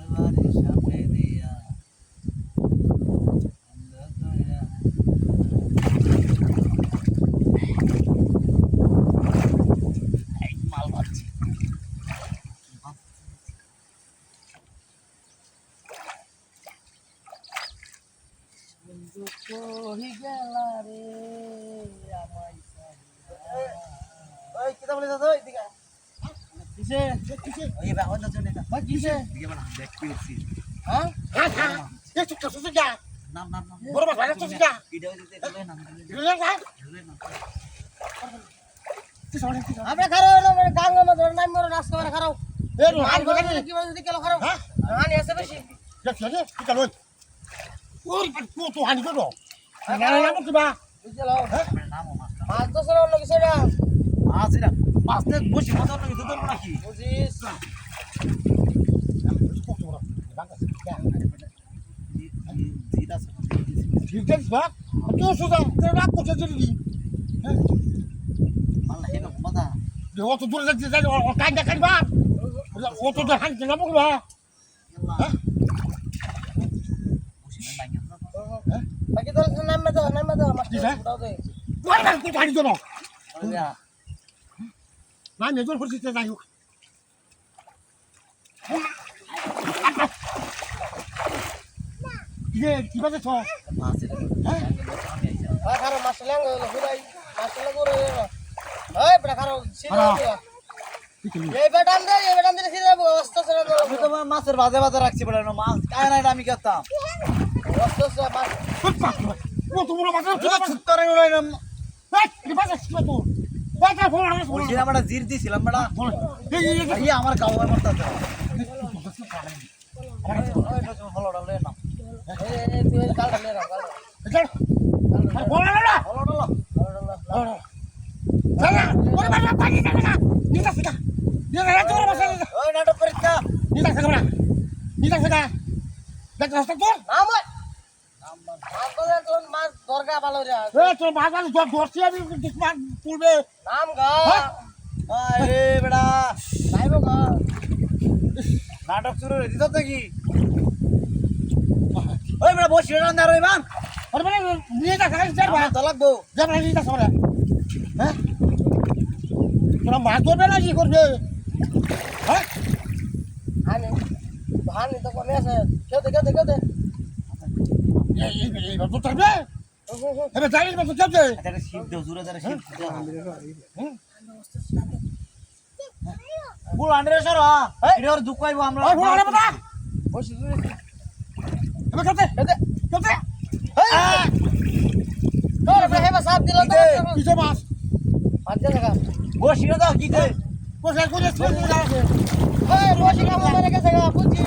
বাড়ির সামনে দিয়া মাল মারছি বন্ধু কহি গেলা রে আমায় ওই কিতা বলে দাদা ওই দিকে কিসে কিসে ওই বাহন না চলে না কিসে দিকে বলা দেখ কি হচ্ছে হ্যাঁ হ্যাঁ এ চুপ চুপ যা নাম নাম নাম বড় বাবা চুপ যা ভিডিও দিতে গেলে নাম গেলে না আমরা খারাপ হলো মানে গাঙ্গা মধ্যে নাম মরে নাচ করে খারাপ এ মান করে কি বলে দিকে খারাপ হ্যাঁ হানি আছে বেশি দেখছ রে কি কালো ওর তো হানি করো না না না কিবা বুঝলো হ্যাঁ নাম মাছ তো সর অন্য কিছু না মাছ এরা মাছ নে বসি মত অন্য কিছু ধরব নাকি বুঝিস ঠিক আছে বাপ তো সুদা তোর রাগ করতে দিলি হ্যাঁ মাল না এনো মাথা ও তো দূরে যাচ্ছে যাই ও কাইন্দা কাইবা ও তো হানি না বলবা হ্যাঁ বাকি তো নাম দাও মাছ দাও দে ওই না কি জানি তো না মেজর পরিস্থিতি যাই হোক ইয়ে কি বাজে তো মাছ হ্যাঁ খারো মাছ ল্যাং হলো হুরাই মাছ লাগো রে ওই বড় খারো সিধা এই বেটান দে সিধা অবস্থা সরে আমি তো মাছের ভাজে ভাজে রাখছি বলে না মাছ কায় না এটা আমি করতাম অবস্থা মাছ ও তো বড় মাছ ছুত্তরে উড়াই না এই কি বাজে তো বাজা ফোন আমি বলছি না বড় জির দিছিলাম বড় এই আমার গাওয়া মারতাছে হলো ডালে না এই তুই কাল ডালে না কাল চল বলা না হলো হলো চলা ওরে বাবা পানি দে না নিতা সিকা নিতা তোর বসে ওই নাটক করিস না নিতা সিকা বড় নিতা সিকা দেখ রাস্তা তোর নাম নাম করে তোর মাছ দরগা ভালো রে এ তোর মাছ ভালো ধরছি আমি দিকমান পূর্বে নাম গা আরে বেটা নাইবো গা নাটক শুরু হয়ে দিত কি ওই বেটা বসি না না রই মান আরে বেটা নিয়ে যা খাই যা ভাই তো লাগবো যা ভাই নিয়ে যা সরে হ্যাঁ তোরা মাছ ধরবে না কি করবে হ্যাঁ আনে ভান তো কমে আছে কেউ দে এই তো তবে এবে জানিস না তো কেউ এটা শিব দেও জুরে জুরে শিব দেও হ্যাঁ বুল আন্ডারে সর এটা ওর দুঃখ আইবো আমরা ওই বুল আরে বাবা বসি এবে কেতে তোর হেবা সাপ দিল তো কিছে মাছ আজ জায়গা বসি না দাও কি কই বসে কোনে ওই বসি না মনে রেখে জায়গা বুঝি